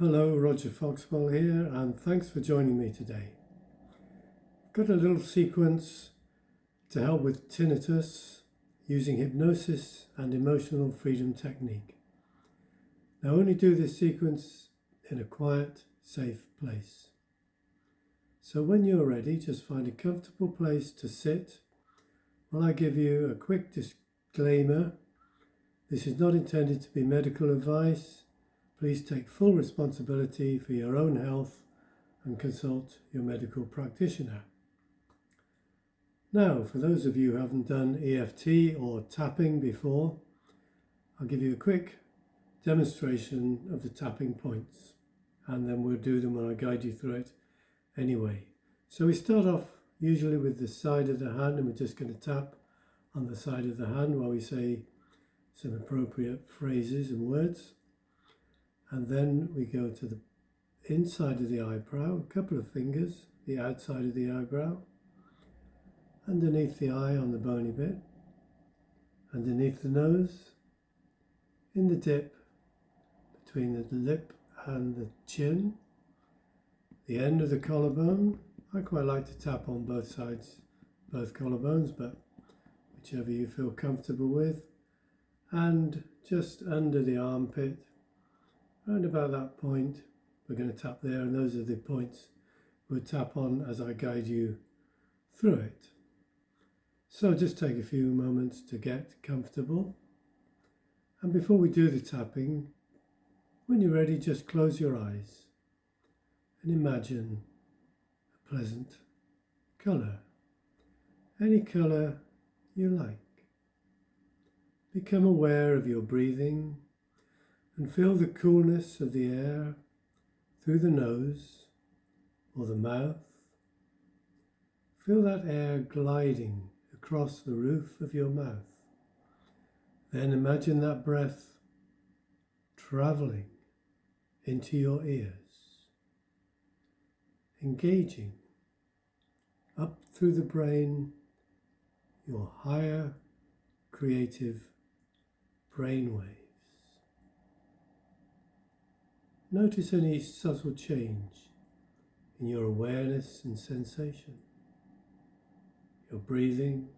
Hello, Roger Foxwell here, and thanks for joining me today. I've got a little sequence to help with tinnitus using hypnosis and emotional freedom technique. Now, only do this sequence in a quiet, safe place. So when you're ready, just find a comfortable place to sit while I give you a quick disclaimer. This is not intended to be medical advice. Please take full responsibility for your own health and consult your medical practitioner. Now, for those of you who haven't done EFT or tapping before, I'll give you a quick demonstration of the tapping points, and then we'll do them when I guide you through it anyway. So we start off usually with the side of the hand, and we're just going to tap on the side of the hand while we say some appropriate phrases and words. And then we go to the inside of the eyebrow, a couple of fingers, the outside of the eyebrow, underneath the eye on the bony bit, underneath the nose, in the dip between the lip and the chin, the end of the collarbone. I quite like to tap on both sides, both collarbones, but whichever you feel comfortable with, and just under the armpit. Around about that point, we're going to tap there, and those are the points we'll tap on as I guide you through it. So just take a few moments to get comfortable. And before we do the tapping, when you're ready, just close your eyes and imagine a pleasant colour, any colour you like. Become aware of your breathing and feel the coolness of the air through the nose or the mouth. Feel that air gliding across the roof of your mouth. Then imagine that breath travelling into your ears, engaging up through the brain, your higher creative brainwave. Notice any subtle change in your awareness and sensation, your breathing,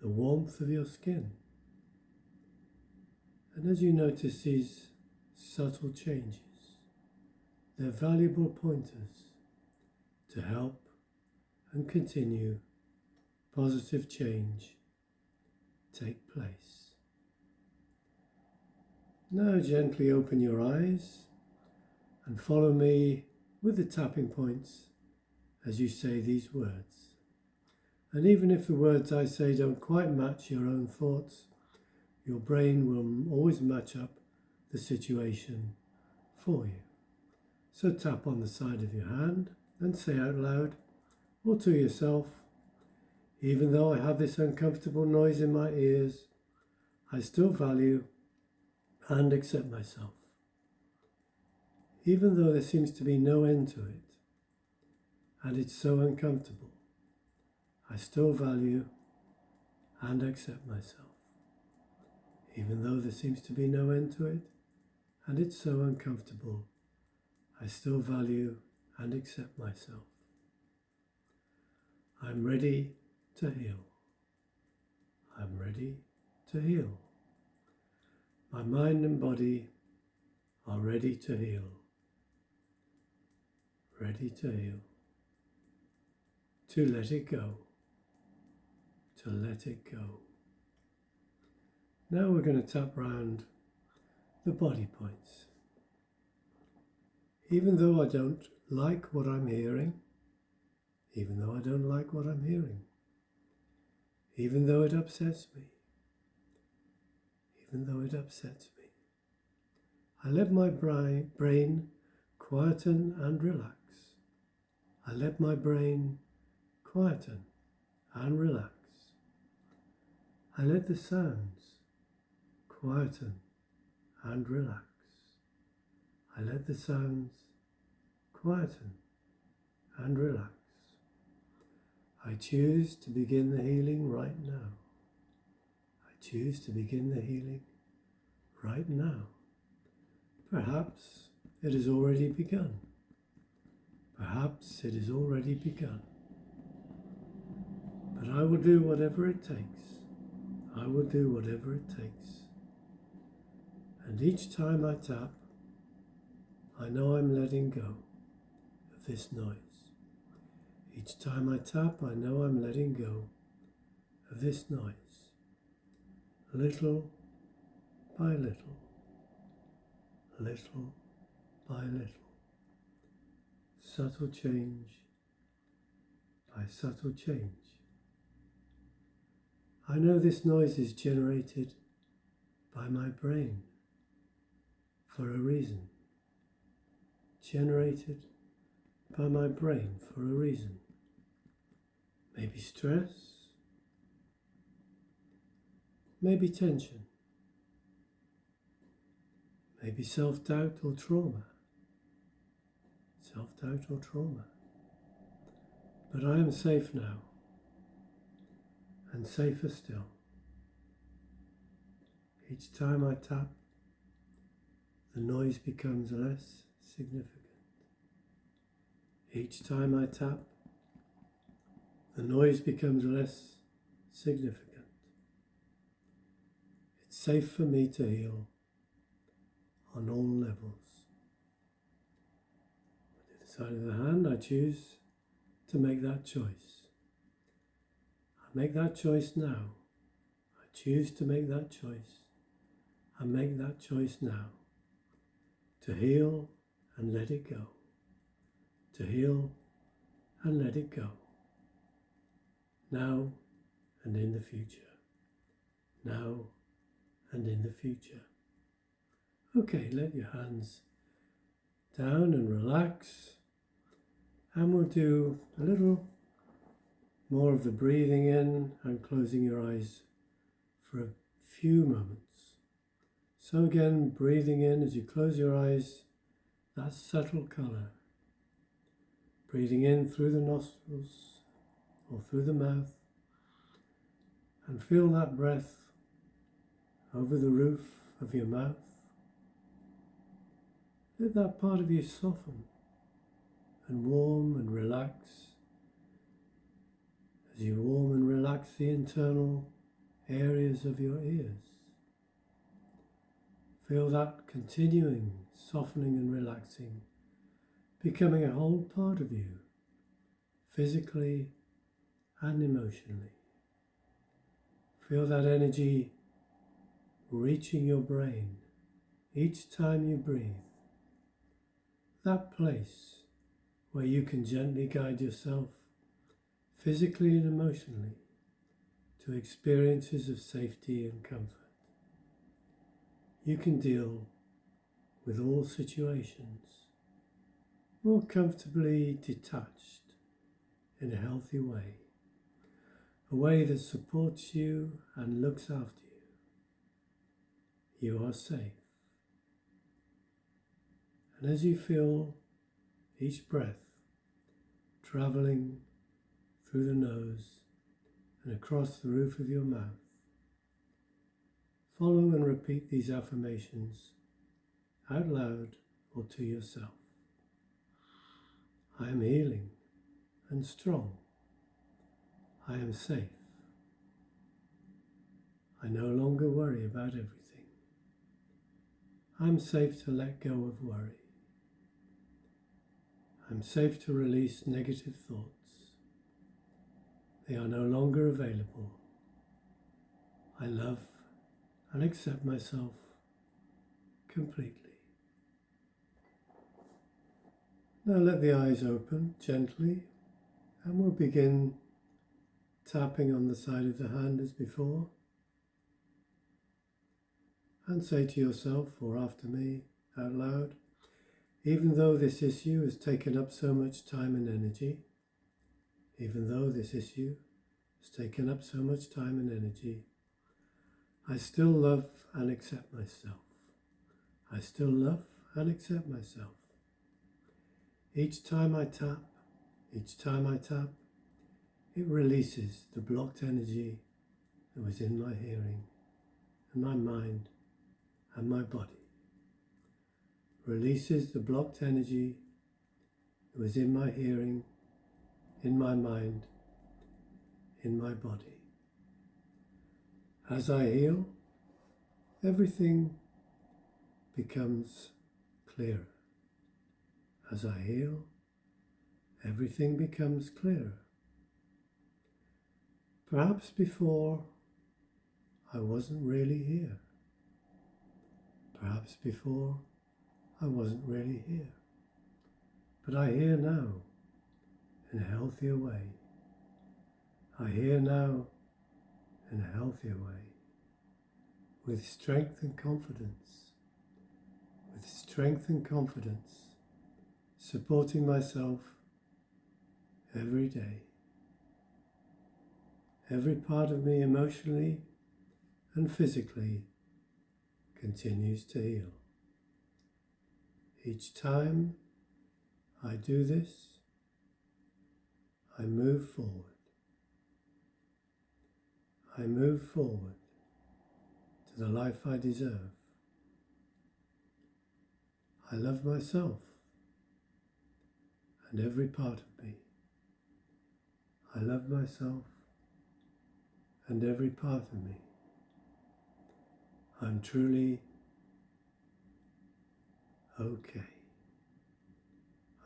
the warmth of your skin. And as you notice these subtle changes, they're valuable pointers to help and continue positive change take place. Now gently open your eyes and follow me with the tapping points as you say these words. And even if the words I say don't quite match your own thoughts, your brain will always match up the situation for you. So tap on the side of your hand and say out loud or to yourself, even though I have this uncomfortable noise in my ears, I still value and accept myself. Even though there seems to be no end to it, and it's so uncomfortable, I still value and accept myself. Even though there seems to be no end to it, and it's so uncomfortable, I still value and accept myself. I'm ready to heal. I'm ready to heal. My mind and body are ready to heal. Ready to heal. To let it go. To let it go. Now we're going to tap round the body points. Even though I don't like what I'm hearing, even though I don't like what I'm hearing, even though it upsets me, even though it upsets me, I let my brain quieten and relax. I let my brain quieten and relax. I let the sounds quieten and relax. I let the sounds quieten and relax. I choose to begin the healing right now. I choose to begin the healing right now. Perhaps it has already begun. Perhaps it has already begun. But I will do whatever it takes. I will do whatever it takes. And each time I tap, I know I'm letting go of this noise. Each time I tap, I know I'm letting go of this noise. Little by little, little by little, subtle change by subtle change. I know this noise is generated by my brain for a reason. Generated by my brain for a reason. Maybe stress, maybe tension, maybe self-doubt or trauma. Self-doubt or trauma. But I am safe now, and safer still. Each time I tap, the noise becomes less significant. Each time I tap, the noise becomes less significant. It's safe for me to heal on all levels. With the side of the hand, I choose to make that choice. I make that choice now. I choose to make that choice. I make that choice now. To heal and let it go. To heal and let it go. Now and in the future. Now and in the future. Okay, let your hands down and relax. And we'll do a little more of the breathing in and closing your eyes for a few moments. So again, breathing in as you close your eyes, that subtle colour. Breathing in through the nostrils or through the mouth, and feel that breath over the roof of your mouth. Let that part of you soften and warm and relax as you warm and relax the internal areas of your ears. Feel that continuing softening and relaxing, becoming a whole part of you, physically and emotionally. Feel that energy reaching your brain each time you breathe. That place where you can gently guide yourself, physically and emotionally, to experiences of safety and comfort. You can deal with all situations more comfortably detached in a healthy way, a way that supports you and looks after you. You are safe. And as you feel each breath travelling through the nose and across the roof of your mouth, follow and repeat these affirmations out loud or to yourself. I am healing and strong. I am safe. I no longer worry about everything. I'm safe to let go of worry. I'm safe to release negative thoughts. They are no longer available. I love and accept myself completely. Now let the eyes open gently, and we'll begin tapping on the side of the hand as before. And say to yourself, or after me, out loud, even though this issue has taken up so much time and energy, even though this issue has taken up so much time and energy, I still love and accept myself. I still love and accept myself. Each time I tap, it releases the blocked energy that was in my hearing and my mind and my body. releases the blocked energy that was in my hearing, in my mind, in my body. As I heal, everything becomes clearer. As I heal, everything becomes clearer. Perhaps before I wasn't really here. Perhaps before I wasn't really here. But I hear now in a healthier way. I hear now in a healthier way. With strength and confidence. With strength and confidence. Supporting myself every day. Every part of me emotionally and physically continues to heal. Each time I do this, I move forward. I move forward to the life I deserve. I love myself and every part of me. I love myself and every part of me. I'm truly okay.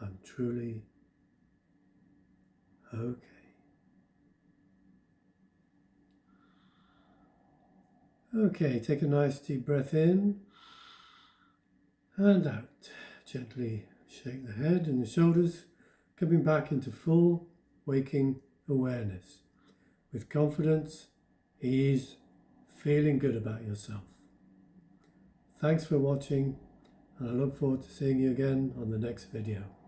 I'm truly okay. Okay, take a nice deep breath in and out. Gently shake the head and the shoulders, coming back into full waking awareness with confidence, ease, feeling good about yourself. Thanks for watching, and I look forward to seeing you again on the next video.